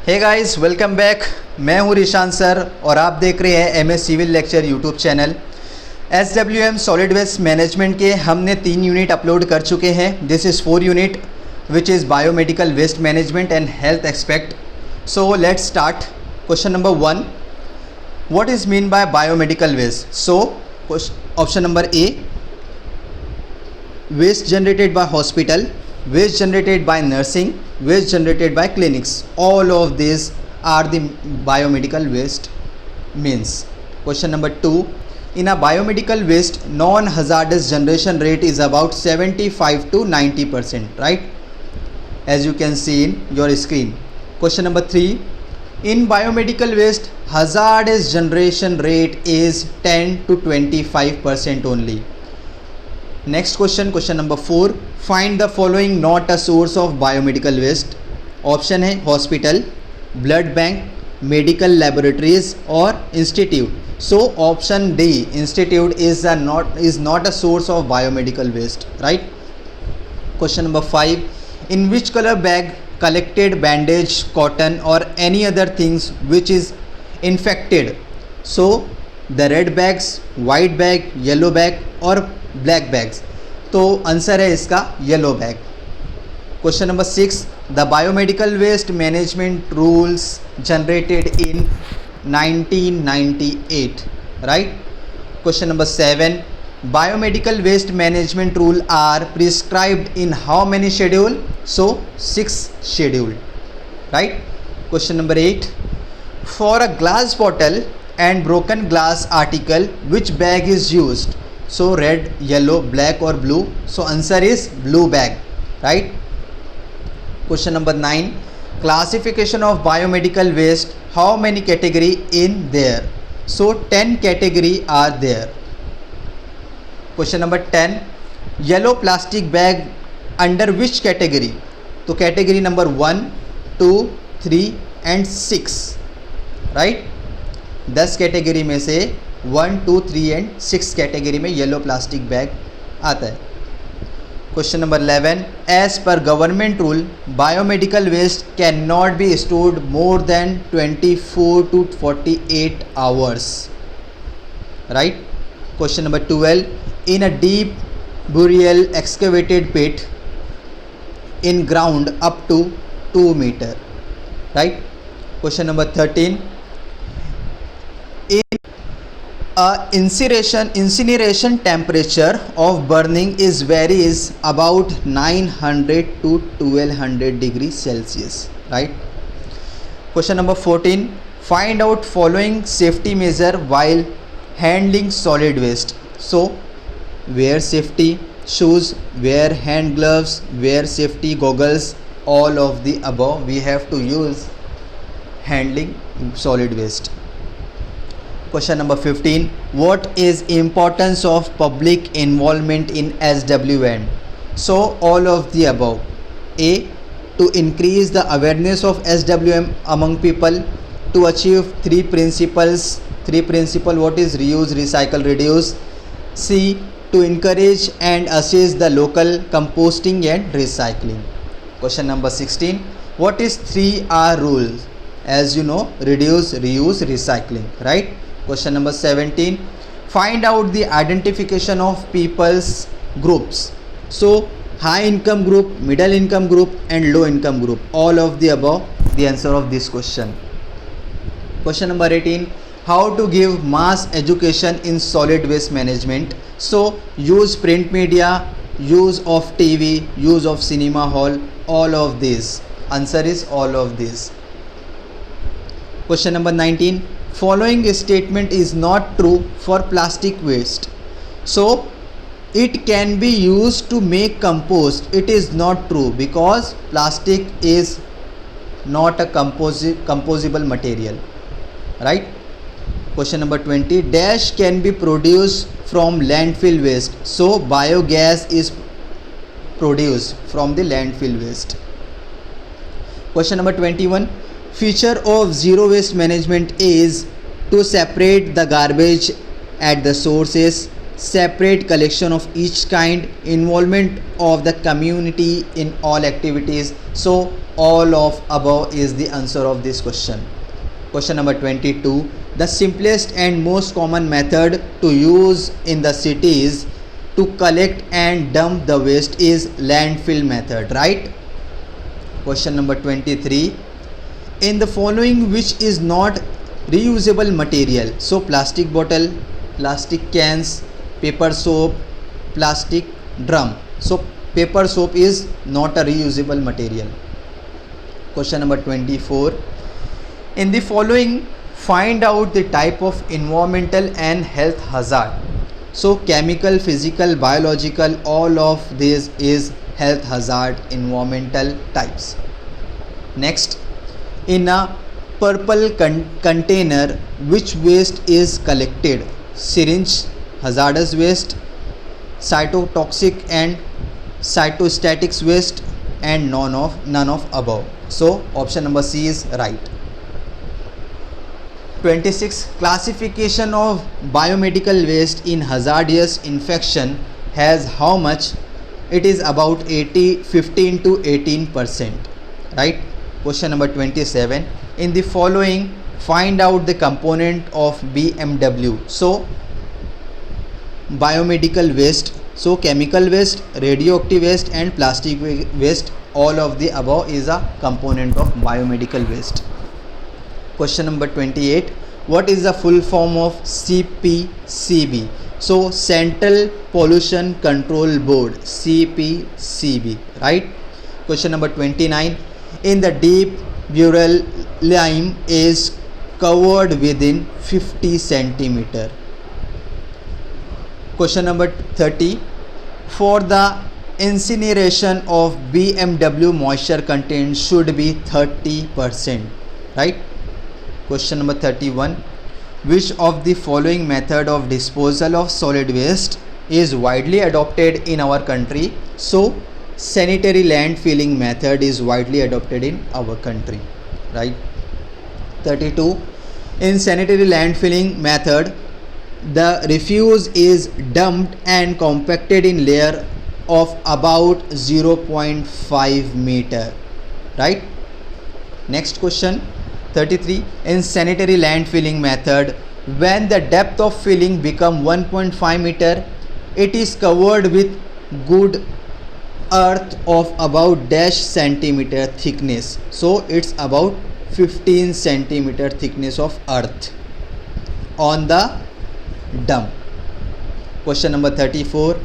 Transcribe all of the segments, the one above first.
Hey guys, welcome back. मैं हूं Rishan sir और आप देख रहे हैं MS civil lecture YouTube channel. SWM solid waste management के हमने 3 यूनिट अपलोड कर चुके हैं। This is 4 unit which is biomedical waste management and health expect. So let's start. Question number 1, what is mean by biomedical waste? So option number A, waste generated by hospital, waste generated by nursing, waste generated by clinics. All of these are the biomedical waste means. Question number 2, in a biomedical waste non-hazardous generation rate is about 75 to 90%, right? As you can see in your screen. Question number 3, in biomedical waste hazardous generation rate is 10 to 25% only. Next question, question number 4, find the following not a source of biomedical waste. Option है hospital, blood bank, medical laboratories और institute. So option D, institute is not a source of biomedical waste, right? Question number 5, in which colour bag collected bandage, cotton or any other things which is infected? So the red bags, white bag, yellow bag और black bags. तो answer है इसका yellow bag. Question number 6, the biomedical waste management rules generated in 1998, right? Question number 7, biomedical waste management rule are prescribed in how many schedule? So 6 schedule, right? Question number 8, for a glass bottle and broken glass article which bag is used? So red, yellow, black or blue? So answer is blue bag, right? Question number 9, classification of biomedical waste, how many category in there? So 10 category are there. Question number 10, yellow plastic bag under which category? तो category number 1, 2, 3 and 6, राइट? 10 category में से 1, 2, 3 and 6 category में yellow plastic bag आता है। Question number 11, as per government rule biomedical waste can not be stored more than 24 to 48 hours, right? Question number 12, in a deep burial excavated pit in ground up to 2 meter, right? Question number 13, in a incineration temperature of burning is varies about 900 to 1200 degrees Celsius, right? Question number 14, find out following safety measure while handling solid waste. So wear safety shoes, wear hand gloves, wear safety goggles, all of the above we have to use handling solid waste. Question number 15, what is importance of public involvement in SWM? So all of the above. A, to increase the awareness of SWM among people, to achieve three principles, what is reuse, recycle, reduce. C, to encourage and assist the local composting and recycling. Question number 16, what is 3R rule? As you know, reduce, reuse, recycling, right? Question number 17, find out the identification of people's groups. So high income group, middle income group and low income group, all of the above the answer of this question. Question number 18, how to give mass education in solid waste management? So use print media, use of TV, use of cinema hall, all of these. Answer is all of these. Question number 19, following statement is not true for plastic waste. So it can be used to make compost. It is not true because plastic is not a composable material, right? Question number 20, dash can be produced from landfill waste. So biogas is produced from the landfill waste. Question number 21, feature of zero waste management is to separate the garbage at the sources, separate collection of each kind, involvement of the community in all activities. So all of above is the answer of this question. Question number 22. The simplest and most common method to use in the cities to collect and dump the waste is landfill method, right? Question number 23. In the following, which is not reusable material? So plastic bottle, plastic cans, paper soap, plastic drum. So paper soap is not a reusable material. Question number 24. In the following, find out the type of environmental and health hazard. So chemical, physical, biological, all of this is health hazard environmental types. Next, in a purple container, which waste is collected? Syringe, hazardous waste, cytotoxic and cytostatics waste, and none of above. So option number C is right. 26. Classification of biomedical waste in hazardous infection has how much? It is about 15 to 18%, right? Question number 27. In the following, find out the component of BMW. So biomedical waste, so chemical waste, radioactive waste and plastic waste, all of the above is a component of biomedical waste. Question number 28. What is the full form of CPCB? So Central Pollution Control Board, CPCB, right? Question number 29. In the deep burial lime is covered within 50 centimeter. Question number 30. For the incineration of BMW, moisture content should be 30%, right? Question number 31. Which of the following method of disposal of solid waste is widely adopted in our country? So sanitary landfilling method is widely adopted in our country, right? 32. In sanitary landfilling method, the refuse is dumped and compacted in layer of about 0.5 meter, right? Next question 33. In sanitary landfilling method, when the depth of filling become 1.5 meter, it is covered with good earth of about dash centimeter thickness. So it's about 15 centimeter thickness of earth on the dump. Question number 34.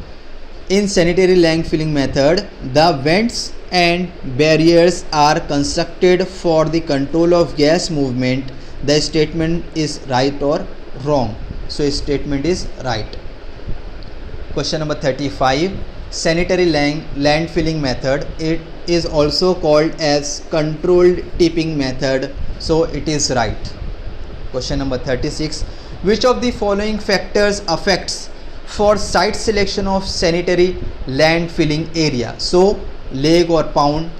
In sanitary landfilling method, the vents and barriers are constructed for the control of gas movement. The statement is right or wrong? So statement is right. Question number 35. Sanitary landfilling method, it is also called as controlled tipping method. So it is right. Question number 36. Which of the following factors affects for site selection of sanitary landfilling area? So leg or pound,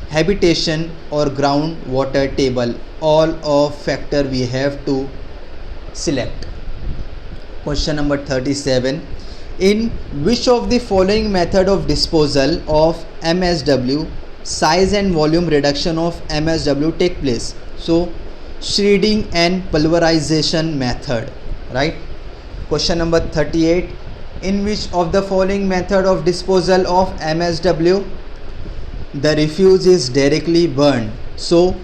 habitation or ground water table, all of factor we have to select. Question number 37. In which of the following method of disposal of MSW, size and volume reduction of MSW take place? So shredding and pulverization method, right? Question number 38. In which of the following method of disposal of MSW, the refuse is directly burned? So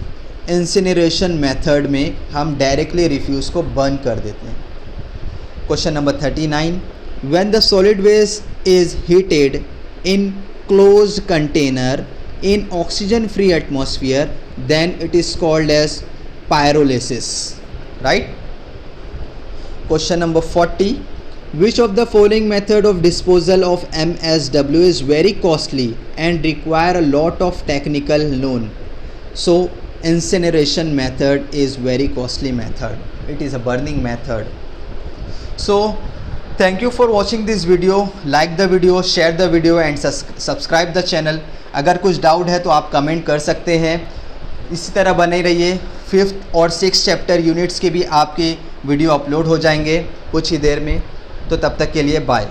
incineration method में हम directly refuse को burn कर देते हैं. Question number 39. When the solid waste is heated in closed container in oxygen free atmosphere, then it is called as pyrolysis, right? Question number 40. Which of the following method of disposal of MSW is very costly and require a lot of technical known? So incineration method is very costly method. It is a burning method. So thank you for watching this video. Like the video, share the video and subscribe the channel. अगर कुछ doubt है तो आप comment कर सकते हैं. इसी तरह बने रहिए. 5th और 6th चैप्टर यूनिट्स के भी आपके वीडियो अपलोड हो जाएंगे कुछ ही देर में. तो तब तक के लिए बाय।